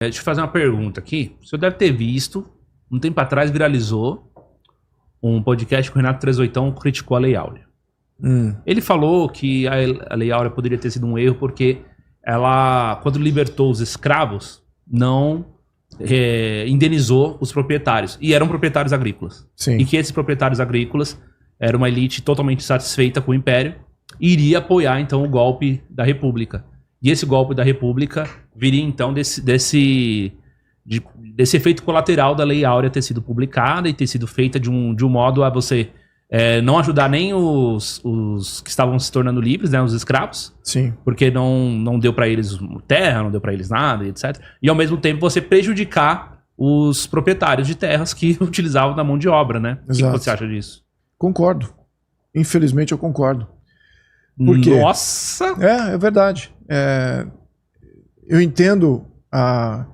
Deixa eu fazer uma pergunta aqui. O senhor deve ter visto, um tempo atrás viralizou um podcast que o Renato 38 criticou a Lei Áurea. Ele falou que a Lei Áurea poderia ter sido um erro porque ela, quando libertou os escravos, não indenizou os proprietários. E eram proprietários agrícolas. Sim. E que esses proprietários agrícolas eram uma elite totalmente satisfeita com o Império e iria apoiar, então, o golpe da República. E esse golpe da República viria, então, desse efeito colateral da Lei Áurea ter sido publicada e ter sido feita de um modo a você não ajudar nem os que estavam se tornando livres, né, os escravos. Sim. Porque não deu pra eles terra, não deu pra eles nada, etc. E, ao mesmo tempo, você prejudicar os proprietários de terras que utilizavam da mão de obra, né? Exato. O que você acha disso? Concordo. Infelizmente, eu concordo. Por quê? Nossa! É verdade. Eu entendo a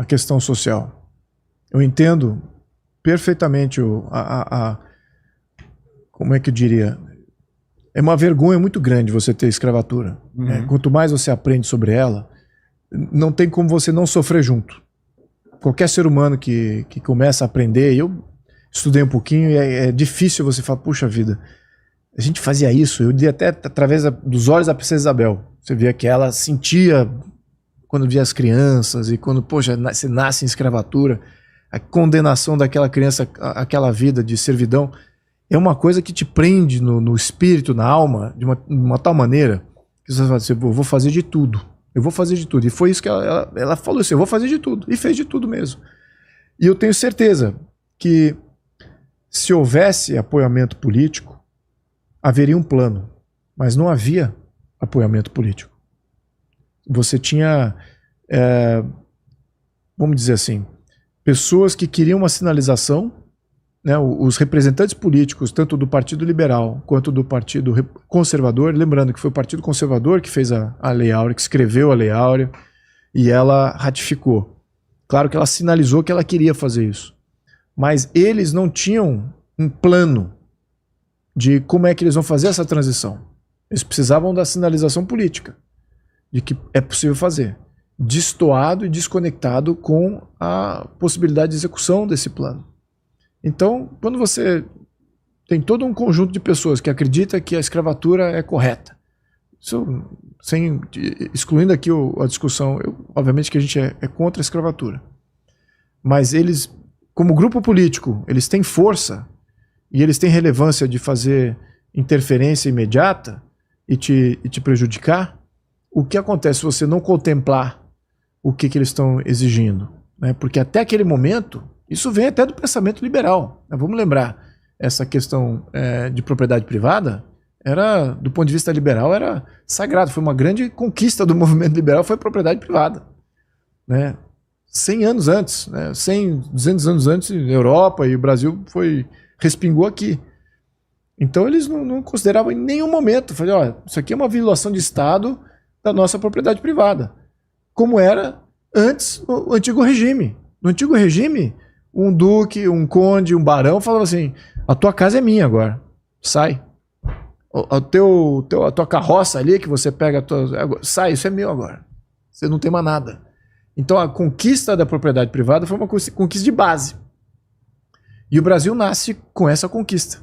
questão social. Eu entendo perfeitamente como é que eu diria? É uma vergonha muito grande você ter escravatura. Quanto mais você aprende sobre ela, não tem como você não sofrer junto. Qualquer ser humano que começa a aprender, eu estudei um pouquinho e é difícil você falar, puxa vida, a gente fazia isso, eu li até através dos olhos da princesa Isabel. Você via que ela sentia quando via as crianças e quando, poxa, você nasce em escravatura, a condenação daquela criança àquela vida de servidão é uma coisa que te prende no espírito, na alma, de uma tal maneira que você fala assim, eu vou fazer de tudo. Eu vou fazer de tudo. E foi isso que ela falou assim, eu vou fazer de tudo. E fez de tudo mesmo. E eu tenho certeza que se houvesse apoiamento político, haveria um plano. Mas não havia apoiamento político. Você tinha, vamos dizer assim, pessoas que queriam uma sinalização, né, os representantes políticos, tanto do Partido Liberal quanto do Partido Conservador, lembrando que foi o Partido Conservador que fez a Lei Áurea, que escreveu a Lei Áurea, e ela ratificou. Claro que ela sinalizou que ela queria fazer isso. Mas eles não tinham um plano de como é que eles vão fazer essa transição. Eles precisavam da sinalização política, de que é possível fazer, destoado e desconectado com a possibilidade de execução desse plano. Então, quando você tem todo um conjunto de pessoas que acredita que a escravatura é correta, isso, excluindo aqui a discussão, obviamente que a gente é contra a escravatura, mas eles, como grupo político, eles têm força e eles têm relevância de fazer interferência imediata e te prejudicar. O que acontece se você não contemplar o que eles estão exigindo? Né? Porque até aquele momento, isso vem até do pensamento liberal. Né? Vamos lembrar, essa questão de propriedade privada, do ponto de vista liberal, era sagrado. Foi uma grande conquista do movimento liberal, foi a propriedade privada. Né? 100 anos antes, né? 100, 200 anos antes, na Europa e o Brasil respingou aqui. Então eles não consideravam em nenhum momento, falaram, isso aqui é uma violação de Estado da nossa propriedade privada, como era antes no antigo regime. No antigo regime, um duque, um conde, um barão falava assim, a tua casa é minha agora, sai. A tua carroça ali que você pega, sai, isso é meu agora. Você não tem mais nada. Então a conquista da propriedade privada foi uma conquista de base. E o Brasil nasce com essa conquista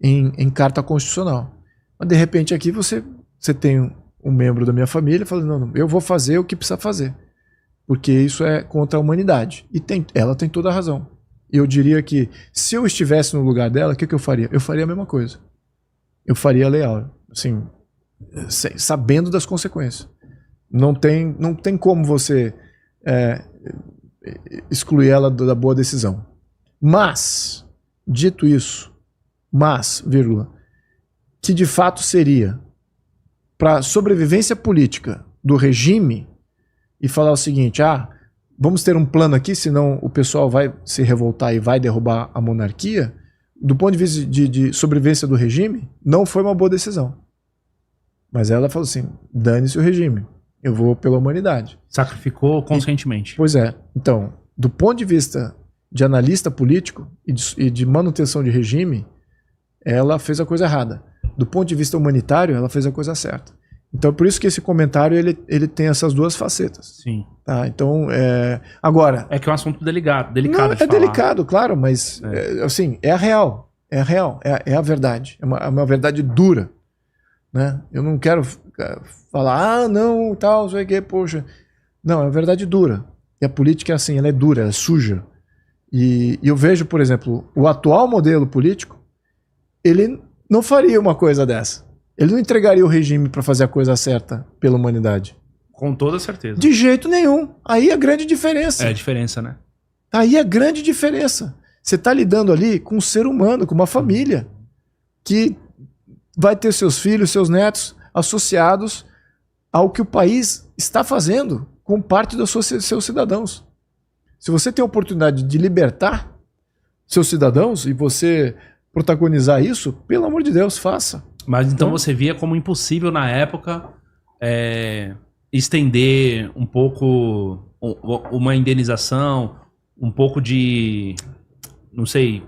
em carta constitucional. Mas de repente aqui você tem um membro da minha família falando, não, eu vou fazer o que precisa fazer, porque isso é contra a humanidade. E ela tem toda a razão. Eu diria que se eu estivesse no lugar dela, o que eu faria? Eu faria a mesma coisa. Eu faria a Lei Áurea, assim, sabendo das consequências. Não tem como você excluir ela da boa decisão. Mas, dito isso, vírgula, que de fato seria para a sobrevivência política do regime e falar o seguinte, vamos ter um plano aqui, senão o pessoal vai se revoltar e vai derrubar a monarquia, do ponto de vista de sobrevivência do regime, não foi uma boa decisão. Mas ela falou assim, dane-se o regime, eu vou pela humanidade. Sacrificou conscientemente. Pois é. Então, do ponto de vista de analista político e de manutenção de regime, ela fez a coisa errada. Do ponto de vista humanitário, ela fez a coisa certa. Então, por isso que esse comentário ele tem essas duas facetas. Sim. Tá? Então, agora... É que é um assunto delicado de Não, falar. delicado, claro, mas assim, é a real. É a real, é a verdade. É uma verdade dura. Né? Eu não quero falar, não, tal, não sei o que, poxa. Não, é uma verdade dura. E a política é assim, ela é dura, ela é suja. E eu vejo, por exemplo, o atual modelo político, ele não faria uma coisa dessa. Ele não entregaria o regime para fazer a coisa certa pela humanidade. Com toda certeza. De jeito nenhum. Aí é a grande diferença. É a diferença, né? Aí é a grande diferença. Você está lidando ali com um ser humano, com uma família, que vai ter seus filhos, seus netos associados ao que o país está fazendo com parte dos seus cidadãos. Se você tem a oportunidade de libertar seus cidadãos e você protagonizar isso, pelo amor de Deus, faça. Mas então você via como impossível na época estender um pouco uma indenização, um pouco de, não sei,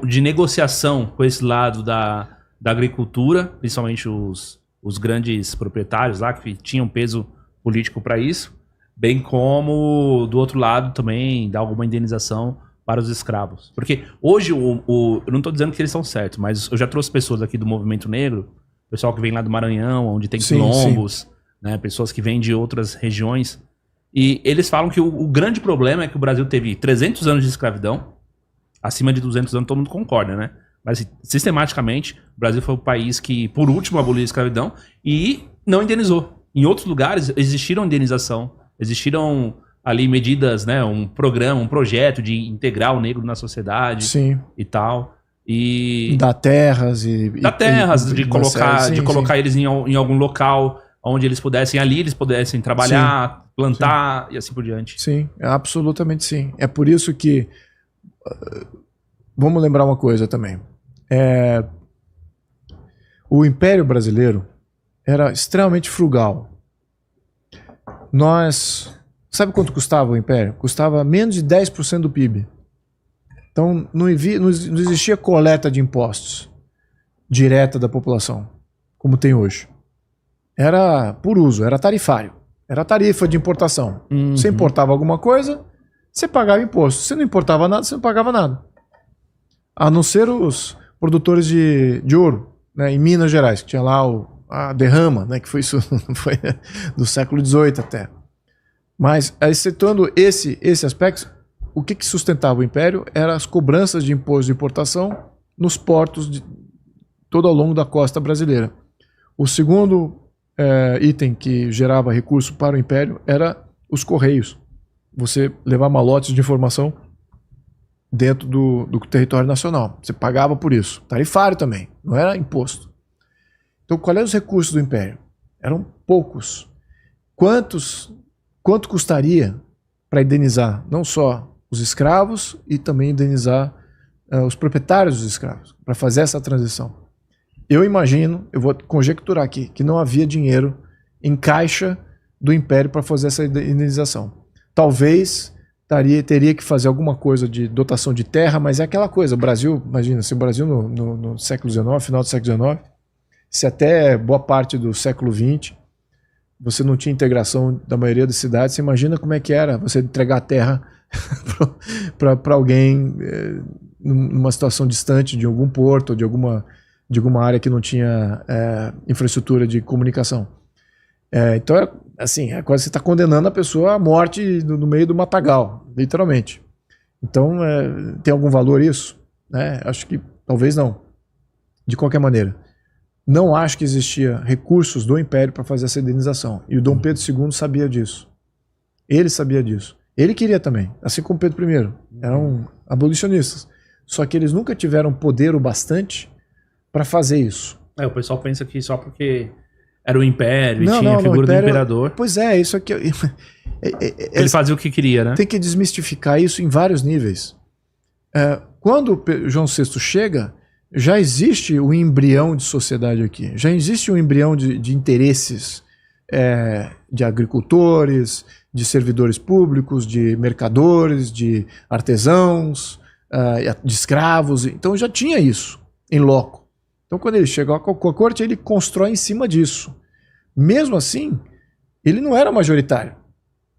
de negociação com esse lado da agricultura, principalmente os grandes proprietários lá que tinham peso político para isso, bem como do outro lado também dar alguma indenização para os escravos. Porque hoje, eu não estou dizendo que eles estão certos, mas eu já trouxe pessoas aqui do movimento negro, pessoal que vem lá do Maranhão, onde tem quilombos, né, pessoas que vêm de outras regiões, e eles falam que o grande problema é que o Brasil teve 300 anos de escravidão, acima de 200 anos todo mundo concorda, né? Mas sistematicamente, o Brasil foi o país que, por último, aboliu a escravidão e não indenizou. Em outros lugares, existiram indenização, existiram ali medidas, né, um programa, um projeto de integrar o negro na sociedade. Sim. E tal. E dar terras de colocar eles em algum local onde eles pudessem trabalhar, plantar e assim por diante. Sim, absolutamente sim. É por isso que vamos lembrar uma coisa também. O Império Brasileiro era extremamente frugal. Sabe quanto custava o Império? Custava menos de 10% do PIB. Então não existia coleta de impostos direta da população, como tem hoje. Era por uso, era tarifário. Era tarifa de importação. Você importava alguma coisa, você pagava imposto. Se não importava nada, você não pagava nada. A não ser os produtores de ouro, né, em Minas Gerais, que tinha lá a derrama, né, que foi isso foi do século XVIII até. Mas, excetuando esse aspecto, o que sustentava o Império eram as cobranças de imposto de importação nos portos todo ao longo da costa brasileira. O segundo item que gerava recurso para o Império era os correios. Você levar malotes de informação dentro do território nacional. Você pagava por isso. Tarifário também, não era imposto. Então, quais eram os recursos do Império? Eram poucos. Quanto custaria para indenizar não só os escravos e também indenizar os proprietários dos escravos, para fazer essa transição? Eu imagino, eu vou conjecturar aqui, que não havia dinheiro em caixa do Império para fazer essa indenização. Talvez teria que fazer alguma coisa de dotação de terra, mas é aquela coisa, o Brasil, imagina, se o Brasil no século XIX, final do século XIX, se até boa parte do século XX, você não tinha integração da maioria das cidades, você imagina como é que era você entregar a terra para alguém numa situação distante de algum porto, de alguma área que não tinha infraestrutura de comunicação. Então, assim, é quase você está condenando a pessoa à morte no meio do matagal, literalmente. Então, tem algum valor isso? Acho que talvez não. De qualquer maneira, não acho que existia recursos do Império para fazer essa indenização. E o Dom Pedro II sabia disso. Ele sabia disso. Ele queria também, assim como Pedro I. Eram abolicionistas. Só que eles nunca tiveram poder o bastante para fazer isso. O pessoal pensa que só porque era o Império e tinha a figura do imperador. Pois é, isso aqui... ele fazia o que queria, né? Tem que desmistificar isso em vários níveis. Quando João VI chega, já existe o embrião de sociedade aqui. Já existe um embrião de interesses de agricultores, de servidores públicos, de mercadores, de artesãos, de escravos. Então já tinha isso em loco. Então quando ele chega com a corte, ele constrói em cima disso. Mesmo assim, ele não era majoritário.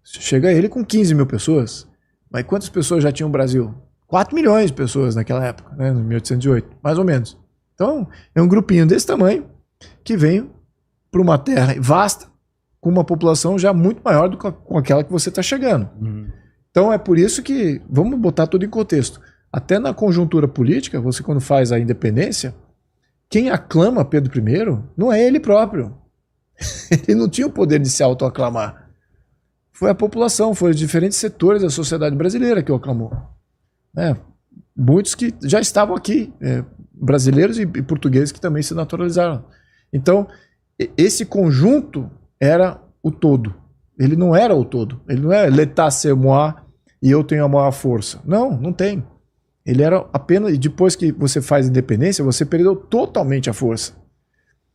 Chega ele com 15 mil pessoas. Mas quantas pessoas já tinha o Brasil? 4 milhões de pessoas naquela época, né, em 1808, mais ou menos. Então, é um grupinho desse tamanho que vem para uma terra vasta, com uma população já muito maior do que com aquela que você está chegando. Então, é por isso que, vamos botar tudo em contexto. Até na conjuntura política, você quando faz a independência, quem aclama Pedro I não é ele próprio. Ele não tinha o poder de se autoaclamar. Foi a população, foram os diferentes setores da sociedade brasileira que o aclamou. Muitos que já estavam aqui, brasileiros e portugueses que também se naturalizaram. Então, esse conjunto era o todo. Ele não era o todo. Ele não é l'état c'est moi e eu tenho a maior força. Não, não tem. Ele era apenas... E depois que você faz independência, você perdeu totalmente a força.